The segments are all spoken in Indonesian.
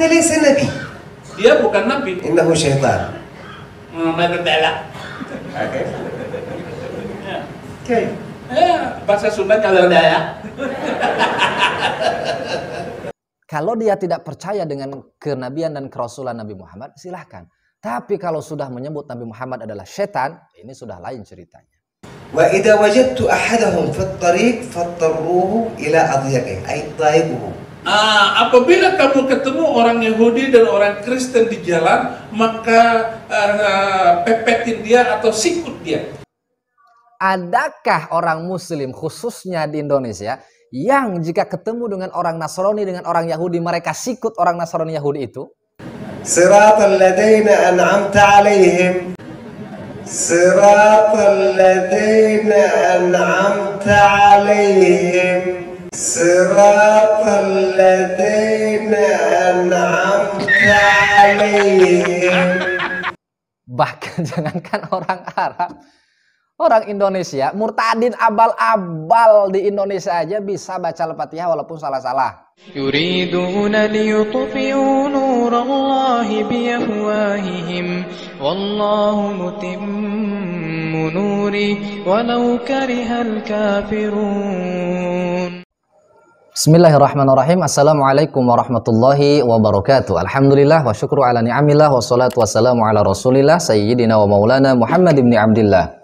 هذا ليس نبي. Dia bukan nabi. إنه شيطان. Meredala. Oke. Oke. Bahasa Sundanya meredala. Kalau dia tidak percaya dengan kenabian dan kerasulan Nabi Muhammad, silahkan. Tapi kalau sudah menyebut Nabi Muhammad adalah setan, ini sudah lain ceritanya. وإذا وجدت أحدهم في الطريق فاضطروه إلى أضيقه أي ضايقه. Apabila kamu ketemu orang Yahudi dan orang Kristen di jalan, maka pepetin dia atau sikut dia. Adakah orang Muslim khususnya di Indonesia yang jika ketemu dengan orang Nasrani, dengan orang Yahudi, mereka sikut orang Nasrani Yahudi itu? صراط الذين أنعمت عليهم صراط الذين أنعمت عليهم صراط الذين أنعمت عليهم. Bahkan jangankan orang Arab, orang Indonesia, murtadin abal-abal di Indonesia aja bisa baca Al-Fatihah walaupun salah-salah. يريدون ليطفئوا نور الله بأفواههم والله متم نوره ولو كره الكافرون. Bismillahirrahmanirrahim. Assalamualaikum warahmatullahi wabarakatuh. Alhamdulillah wa syukru ala ni'amillah wa salatu wassalamu ala rasulillah sayyidina wa maulana Muhammad ibn Abdillah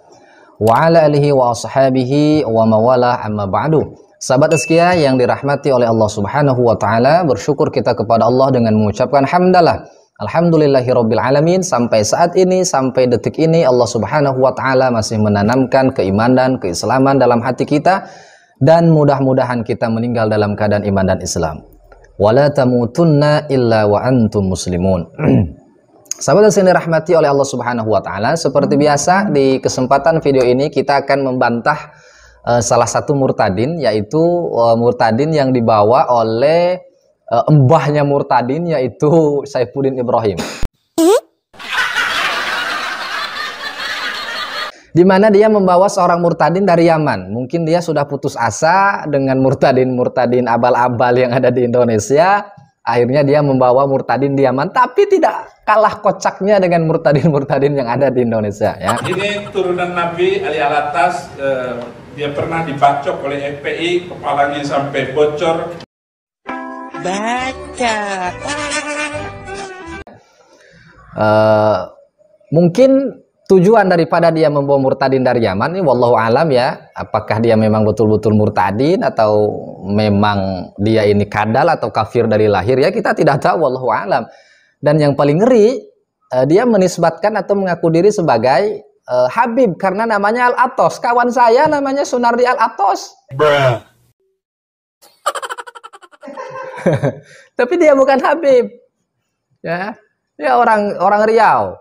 wa ala alihi wa ashabihi wa mawalah amma ba'du. Sahabat Azkiyah yang dirahmati oleh Allah Subhanahu wa taala, bersyukur kita kepada Allah dengan mengucapkan hamdalah. Alhamdulillahirabbil alamin. Sampai saat ini, sampai detik ini Allah Subhanahu wa taala masih menanamkan keimanan, keislaman dalam hati kita, dan mudah-mudahan kita meninggal dalam keadaan iman dan Islam. Wala tamutunna illa wa antum muslimun. Sahabat yang dirahmati oleh Allah Subhanahu wa taala, seperti biasa di kesempatan video ini kita akan membantah salah satu murtadin, yaitu murtadin yang dibawa oleh mbahnya murtadin, yaitu Saifuddin Ibrahim. Di mana dia membawa seorang murtadin dari Yaman. Mungkin dia sudah putus asa dengan murtadin abal-abal yang ada di Indonesia. Akhirnya dia membawa murtadin di Yaman, tapi tidak kalah kocaknya dengan murtadin yang ada di Indonesia. Ya. Ini turunan Nabi Ali Alatas. Dia pernah dibacok oleh FPI, kepalanya sampai bocor. Baca. Mungkin tujuan daripada dia membawa murtadin dari Yaman ini wallahu alam ya, apakah dia memang betul-betul murtadin atau memang dia ini kadal atau kafir dari lahir, ya kita tidak tahu, wallahu alam. Dan yang paling ngeri, dia menisbatkan atau mengaku diri sebagai Habib karena namanya Al-Atos. Kawan saya namanya Sunardi Al-Atos. Tapi dia bukan Habib. Ya, dia orang Riau.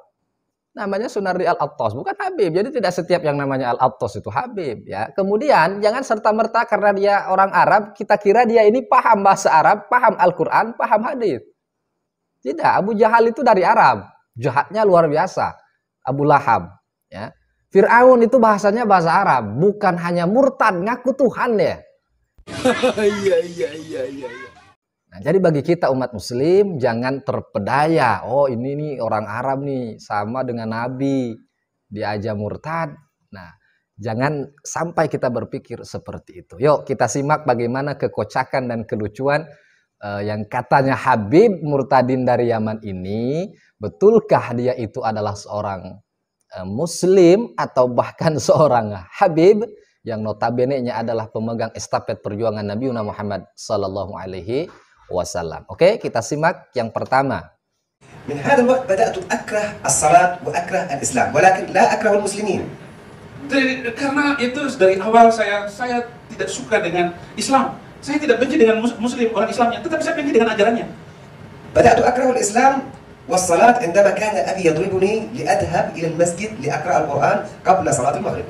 Namanya Sunardi Al-Atos, bukan Habib. Jadi tidak setiap yang namanya Al-Atos itu Habib, ya. Kemudian jangan serta-merta karena dia orang Arab kita kira dia ini paham bahasa Arab, paham Al-Qur'an, paham hadis. Tidak, Abu Jahal itu dari Arab. Jahatnya luar biasa. Abu Lahab, ya. Fir'aun itu bahasanya bahasa Arab, bukan hanya murtad ngaku Tuhan ya. Iya. Nah, jadi bagi kita umat muslim jangan terpedaya, oh ini nih orang Arab nih sama dengan Nabi, dia aja murtad. Nah, jangan sampai kita berpikir seperti itu. Yuk kita simak bagaimana kekocakan dan kelucuan yang katanya Habib murtadin dari Yaman ini. Betulkah dia itu adalah seorang muslim atau bahkan seorang Habib yang notabene-nya adalah pemegang estafet perjuangan Nabi Muhammad sallallahu alaihi wasallam. Oke, kita simak yang pertama. من هذا الوقت بدأت أكره الصلاة وأكره الإسلام ولكن لا أكره المسلمين. Karena itu dari awal saya tidak suka dengan Islam. Saya tidak benci dengan Muslim, orang Islamnya, tetapi saya benci dengan ajarannya. بدأت أكره الإسلام والصلاة عندما كان أبي يضربني لأذهب إلى المسجد لأقرأ القرآن قبل صلاة المغرب.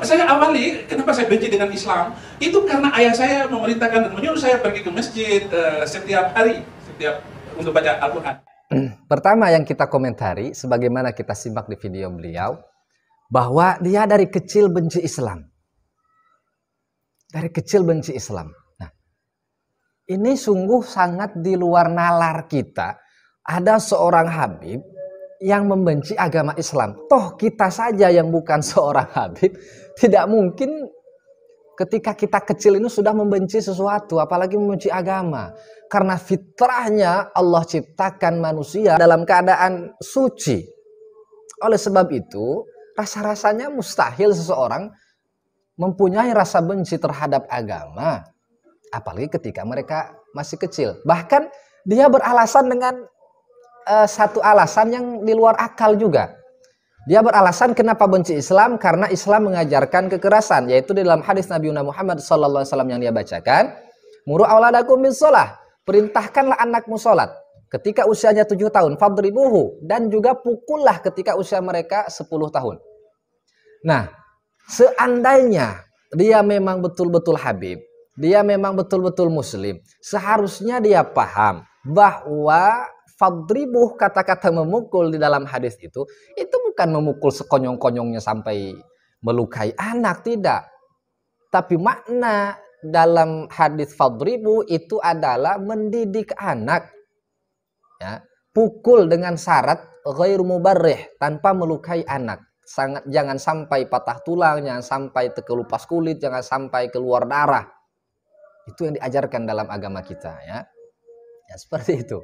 Saya awali kenapa saya benci dengan Islam itu karena ayah saya memerintahkan dan menyuruh saya pergi ke masjid setiap hari, untuk baca Al-Quran. Pertama yang kita komentari, sebagaimana kita simak di video beliau, bahwa dia dari kecil benci Islam. Dari kecil benci Islam. Nah, ini sungguh sangat di luar nalar kita ada seorang Habib yang membenci agama Islam. Toh kita saja yang bukan seorang Habib, tidak mungkin ketika kita kecil ini sudah membenci sesuatu, apalagi membenci agama. Karena fitrahnya Allah ciptakan manusia dalam keadaan suci. Oleh sebab itu, rasa-rasanya mustahil seseorang mempunyai rasa benci terhadap agama. Apalagi ketika mereka masih kecil. Bahkan dia beralasan dengan satu alasan yang di luar akal juga. Dia beralasan kenapa benci Islam, karena Islam mengajarkan kekerasan, yaitu di dalam hadis Nabi Muhammad SAW yang dia bacakan, muru auladakum bis shalah, perintahkanlah anakmu sholat ketika usianya 7 tahun, fadribuhu, dan juga pukullah ketika usia mereka 10 tahun. Nah, seandainya dia memang betul-betul Habib, dia memang betul-betul Muslim, seharusnya dia paham bahwa fadribuh, kata-kata memukul di dalam hadis itu bukan memukul sekonyong-konyongnya sampai melukai anak, tidak. Tapi makna dalam hadis fadribuh itu adalah mendidik anak. Ya, pukul dengan syarat ghairu mubarrih, tanpa melukai anak. Jangan sampai patah tulang, jangan sampai terkelupas kulit, jangan sampai keluar darah. Itu yang diajarkan dalam agama kita, ya. Ya, seperti itu.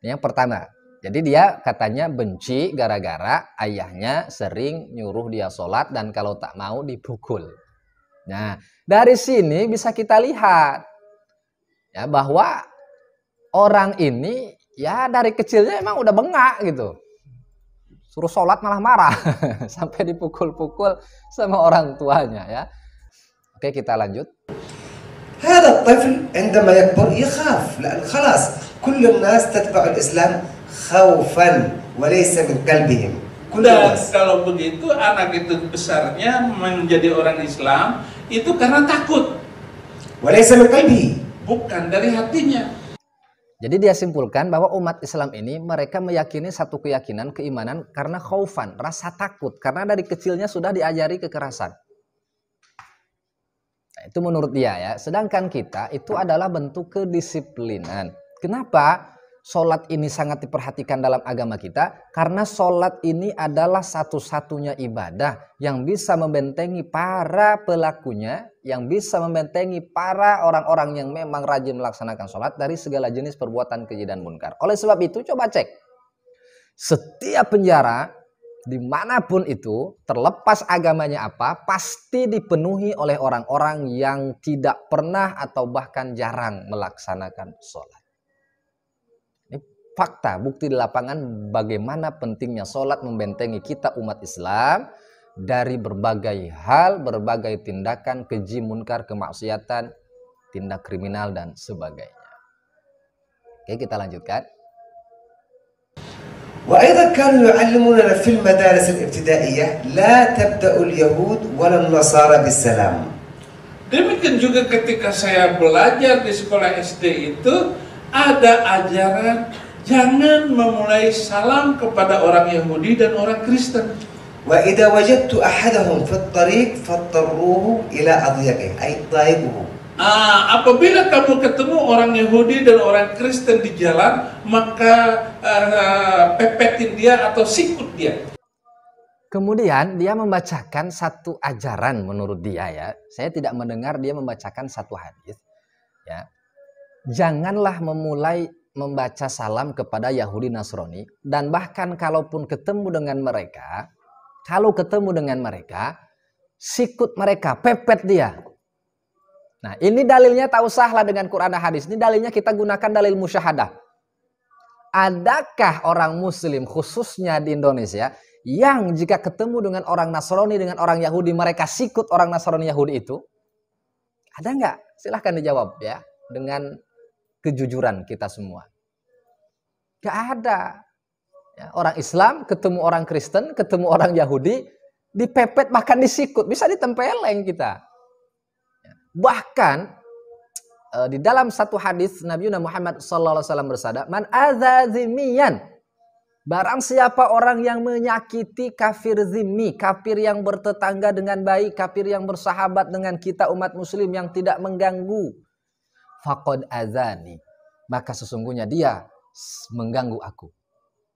Yang pertama, jadi dia katanya benci gara-gara ayahnya sering nyuruh dia sholat dan kalau tak mau dipukul. Nah, dari sini bisa kita lihat ya bahwa orang ini ya dari kecilnya emang udah bengak gitu. Suruh sholat malah marah sampai dipukul-pukul sama orang tuanya ya. Oke, kita lanjut. هذا الطفل عندما يكبر يخاف لأن خلاص كل الناس تتبع الإسلام خوفا وليس من قلبهم. Dan kalau begitu anak itu besarnya menjadi orang Islam itu karena takut. وليس من قلبه. Bukan dari hatinya. Jadi dia simpulkan bahwa umat Islam ini mereka meyakini satu keyakinan, keimanan karena khaufan, rasa takut. Karena dari kecilnya sudah diajari kekerasan. Nah, itu menurut dia ya. Sedangkan kita itu adalah bentuk kedisiplinan. Kenapa sholat ini sangat diperhatikan dalam agama kita? Karena sholat ini adalah satu-satunya ibadah yang bisa membentengi para pelakunya, yang bisa membentengi para orang-orang yang memang rajin melaksanakan sholat dari segala jenis perbuatan keji dan munkar. Oleh sebab itu coba cek. Setiap penjara dimanapun itu, terlepas agamanya apa, pasti dipenuhi oleh orang-orang yang tidak pernah atau bahkan jarang melaksanakan sholat. Ini fakta, bukti di lapangan bagaimana pentingnya sholat membentengi kita umat Islam dari berbagai hal, berbagai tindakan keji, munkar, kemaksiatan, tindak kriminal dan sebagainya. Oke, kita lanjutkan. وأيضا كانوا يعلموننا في المدارس الابتدائية لا تبدأ اليهود ولا النصارى بالسلام. Demikian juga ketika saya belajar di sekolah SD itu ada ajaran jangan memulai salam kepada orang Yahudi dan orang Kristen. وإذا وجدت أحدهم في الطريق فاضطروه إلى أضيقه أي ضايقه. Apabila kamu ketemu orang Yahudi dan orang Kristen di jalan, maka pepetin dia atau sikut dia. Kemudian dia membacakan satu ajaran menurut dia ya. Saya tidak mendengar dia membacakan satu hadis. Ya, janganlah memulai membaca salam kepada Yahudi Nasrani, dan bahkan kalaupun ketemu dengan mereka, sikut mereka, pepet dia. Nah, ini dalilnya tak usahlah dengan Quran dan hadis. Ini dalilnya kita gunakan dalil musyahadah. Adakah orang Muslim khususnya di Indonesia yang jika ketemu dengan orang Nasrani, dengan orang Yahudi, mereka sikut orang Nasrani Yahudi itu? Ada nggak? Silahkan dijawab ya dengan kejujuran kita semua. Nggak ada. Ya, orang Islam ketemu orang Kristen, ketemu orang Yahudi, dipepet bahkan disikut, bisa ditempeleng kita. Bahkan di dalam satu hadis Nabi Muhammad SAW bersabda, "Man adza zimmiyan." Barang siapa orang yang menyakiti kafir zimmi, kafir yang bertetangga dengan baik, kafir yang bersahabat dengan kita umat muslim yang tidak mengganggu, faqad azani. Maka sesungguhnya dia mengganggu aku.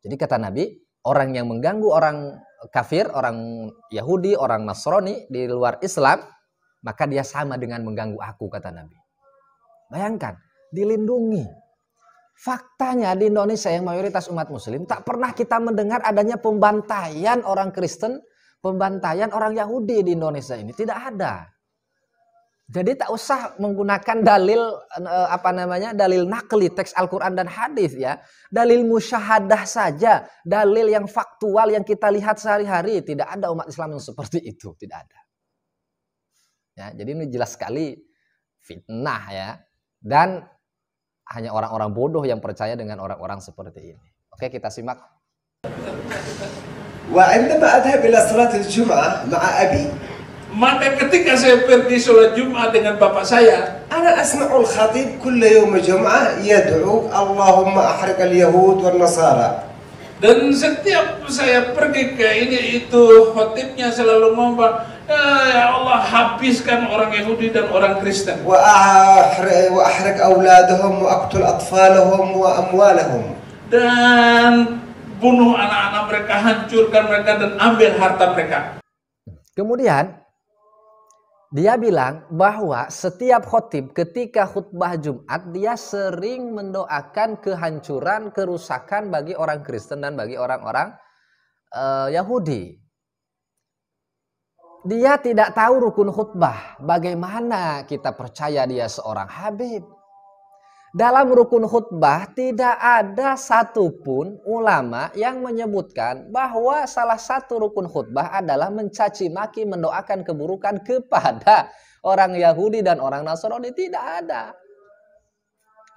Jadi kata Nabi, orang yang mengganggu orang kafir, orang Yahudi, orang Nasrani di luar Islam, maka dia sama dengan mengganggu aku, kata Nabi. Bayangkan, dilindungi. Faktanya di Indonesia yang mayoritas umat muslim, tak pernah kita mendengar adanya pembantaian orang Kristen, pembantaian orang Yahudi di Indonesia ini. Tidak ada. Jadi tak usah menggunakan dalil dalil nakli teks Al-Qur'an dan hadis ya. Dalil musyahadah saja, dalil yang faktual yang kita lihat sehari-hari. Tidak ada umat Islam yang seperti itu, tidak ada. Ya, jadi ini jelas sekali fitnah ya. Dan hanya orang-orang bodoh yang percaya dengan orang-orang seperti ini. Oke, kita simak. Wa 'indama adhhab ila salatil jum'ah ma'a abi. Maka ketika saya pergi sholat Jumat dengan bapak saya, أنا أسمع الخطيب كل يوم جمعة يدعو اللهم أحرق اليهود والنصارى. dan setiap saya pergi ke itu khotibnya selalu ngomong, ya Allah habiskan orang Yahudi dan orang Kristen. وأحرق أولادهم وأقتل أطفالهم وأموالهم. Dan bunuh anak-anak mereka, hancurkan mereka dan ambil harta mereka. Kemudian dia bilang bahwa setiap khotib ketika khutbah Jumat dia sering mendoakan kehancuran, kerusakan bagi orang Kristen dan bagi orang-orang Yahudi. Dia tidak tahu rukun khutbah. Bagaimana kita percaya dia seorang Habib? Dalam rukun khutbah tidak ada satupun ulama yang menyebutkan bahwa salah satu rukun khutbah adalah mencaci maki, mendoakan keburukan kepada orang Yahudi dan orang Nasrani. Tidak ada.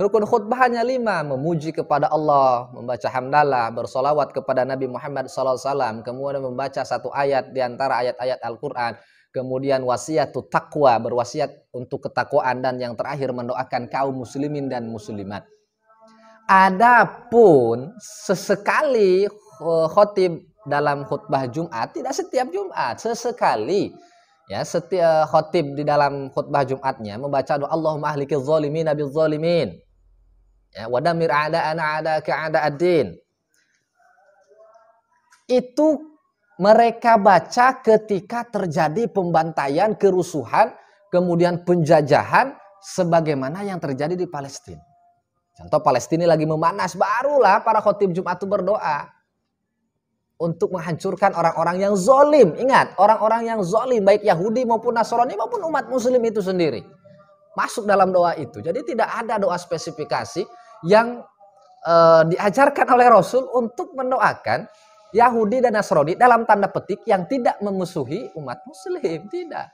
Rukun khutbah hanya 5. Memuji kepada Allah, membaca hamdalah, bersolawat kepada Nabi Muhammad SAW, kemudian membaca satu ayat di antara ayat-ayat Al-Quran. Kemudian wasiatut taqwa, berwasiat untuk ketakwaan, dan yang terakhir mendoakan kaum muslimin dan muslimat. Adapun sesekali khotib dalam khutbah Jumat, tidak setiap Jumat, sesekali ya, setiap khotib di dalam khutbah Jumatnya membaca doa Allahumma ahlikiz zalimin bil zalimin. Ya, wa damir a'da'ana a'da'aka a'da'ad-din. Itu mereka baca ketika terjadi pembantaian, kerusuhan, kemudian penjajahan sebagaimana yang terjadi di Palestina. Contoh Palestina lagi memanas, barulah para khotib Jumat itu berdoa untuk menghancurkan orang-orang yang zolim. Ingat, orang-orang yang zolim baik Yahudi maupun Nasrani maupun umat muslim itu sendiri masuk dalam doa itu. Jadi tidak ada doa spesifikasi yang diajarkan oleh Rasul untuk mendoakan Yahudi dan Nasrani dalam tanda petik yang tidak memusuhi umat muslim. Tidak.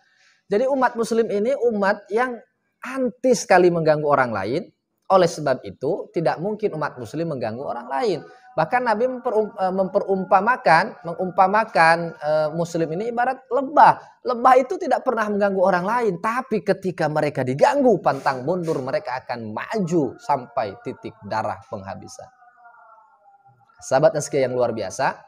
Jadi umat muslim ini umat yang anti sekali mengganggu orang lain. Oleh sebab itu tidak mungkin umat muslim mengganggu orang lain. Bahkan Nabi mengumpamakan muslim ini ibarat lebah. Lebah itu tidak pernah mengganggu orang lain. Tapi ketika mereka diganggu, pantang mundur, mereka akan maju sampai titik darah penghabisan. Sahabat SK yang luar biasa,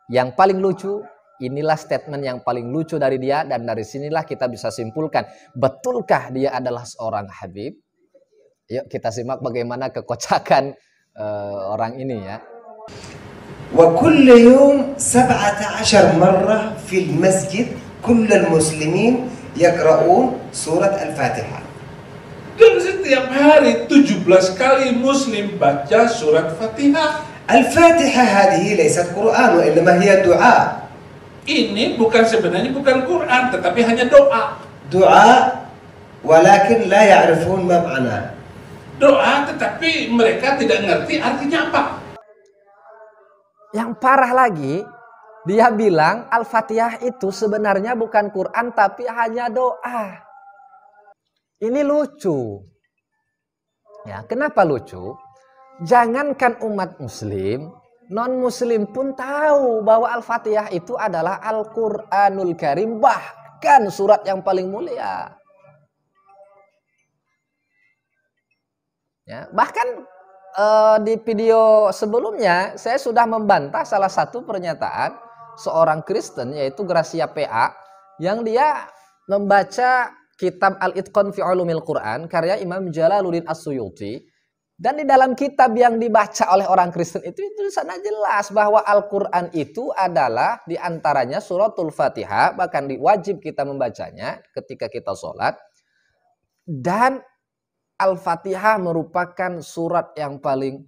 yang paling lucu, inilah statement yang paling lucu dari dia, dan dari sinilah kita bisa simpulkan, betulkah dia adalah seorang Habib? Yuk kita simak bagaimana kekocakan orang ini ya. وكل يوم 17 مرة في المسجد كل المسلمين يقرؤون سورة الفاتحة. Dan setiap hari 17 kali muslim baca surat Fatihah. الفاتحة هذه ليست قرآن وإنما هي دعاء. Ini sebenarnya bukan Quran, tetapi hanya doa. دعاء ولكن لا يعرفون ما معناه. Doa, tetapi mereka tidak ngerti artinya apa. Yang parah lagi, dia bilang Al-Fatihah itu sebenarnya bukan Quran tapi hanya doa. Ini lucu. Ya, kenapa lucu? Jangankan umat muslim, non-muslim pun tahu bahwa Al-Fatihah itu adalah Al-Quranul Karim, bahkan surat yang paling mulia. Ya, bahkan di video sebelumnya saya sudah membantah salah satu pernyataan seorang Kristen yaitu Gracia PA yang dia membaca kitab Al-Itqan fi Ulumil Quran karya Imam Jalaluddin As-Suyuti. Dan di dalam kitab yang dibaca oleh orang Kristen itu sana jelas bahwa Al-Quran itu adalah diantaranya suratul Fatihah, bahkan wajib kita membacanya ketika kita sholat. Dan Al-Fatihah merupakan surat yang paling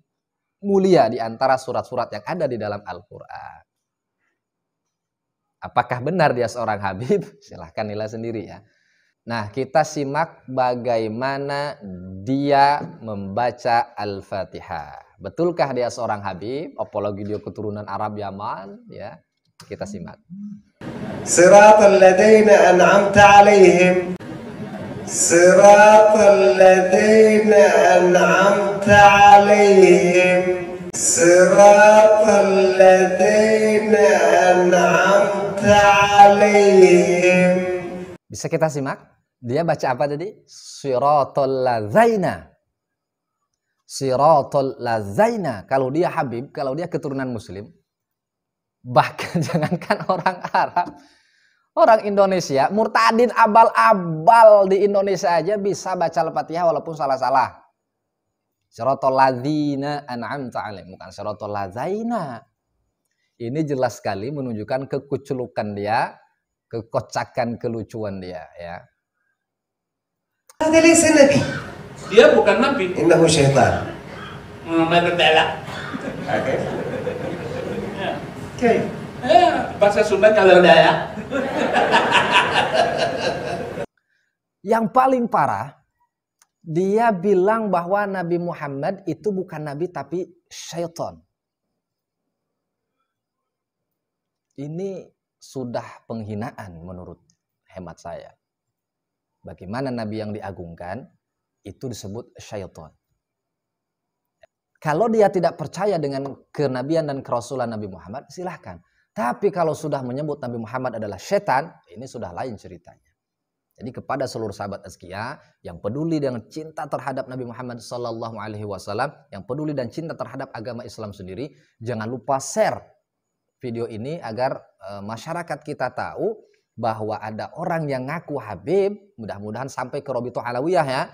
mulia di antara surat-surat yang ada di dalam Al-Quran. Apakah benar dia seorang Habib? Silahkan nilai sendiri ya. Nah, kita simak bagaimana dia membaca Al-Fatihah. Betulkah dia seorang Habib? Apalagi dia keturunan Arab Yaman, ya. Kita simak. Siratal ladzina an'amta 'alaihim. Siratal ladzina an'amta 'alaihim. Siratal ladzina an'amta 'alaihim. Bisa kita simak? Dia baca apa tadi? Siratal ladzaina. Siratal ladzaina. Kalau dia Habib, kalau dia keturunan Muslim, bahkan jangankan orang Arab, orang Indonesia, murtadin abal-abal di Indonesia aja bisa baca Al-Fatihah walaupun salah-salah. Siratal ladzina an'amta 'alaihim, bukan siratal ladzaina. Ini jelas sekali menunjukkan kekuculukan dia, kekocakan kelucuan dia, ya. Hada laysa nabi. Dia bukan nabi. Innahu syaitan. Merdela. Oke. Oke. Bahasa Sunda kalau daya. Yang paling parah, dia bilang bahwa Nabi Muhammad itu bukan nabi tapi syaitan. Ini sudah penghinaan menurut hemat saya. Bagaimana nabi yang diagungkan itu disebut syaitan. Kalau dia tidak percaya dengan kenabian dan kerasulan Nabi Muhammad, silahkan. Tapi kalau sudah menyebut Nabi Muhammad adalah setan, ini sudah lain ceritanya. Jadi kepada seluruh sahabat azkiya yang peduli dengan cinta terhadap Nabi Muhammad SAW, yang peduli dan cinta terhadap agama Islam sendiri, jangan lupa share video ini agar masyarakat kita tahu bahwa ada orang yang ngaku Habib, mudah-mudahan sampai ke Robitoh Alawiyah ya,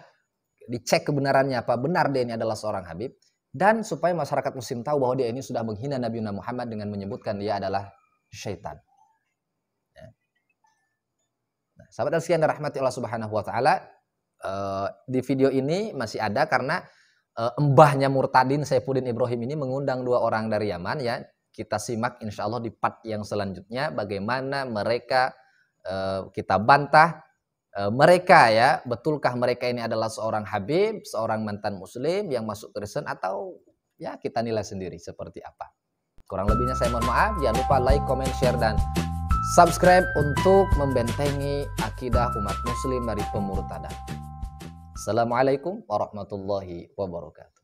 dicek kebenarannya apa benar dia ini adalah seorang Habib, dan supaya masyarakat muslim tahu bahwa dia ini sudah menghina Nabi Muhammad dengan menyebutkan dia adalah syaitan. Ya. Nah, sahabat sekalian dirahmati Allah Subhanahu wa taala, di video ini masih ada karena embahnya Murtadin Saifuddin Ibrahim ini mengundang 2 orang dari Yaman ya. Kita simak insya Allah di part yang selanjutnya bagaimana mereka kita bantah mereka ya, betulkah mereka ini adalah seorang Habib, seorang mantan Muslim yang masuk Kristen, atau ya kita nilai sendiri seperti apa. Kurang lebihnya saya mohon maaf. Jangan lupa like, comment, share, dan subscribe untuk membentengi akidah umat Muslim dari pemurtadan. Assalamualaikum warahmatullahi wabarakatuh.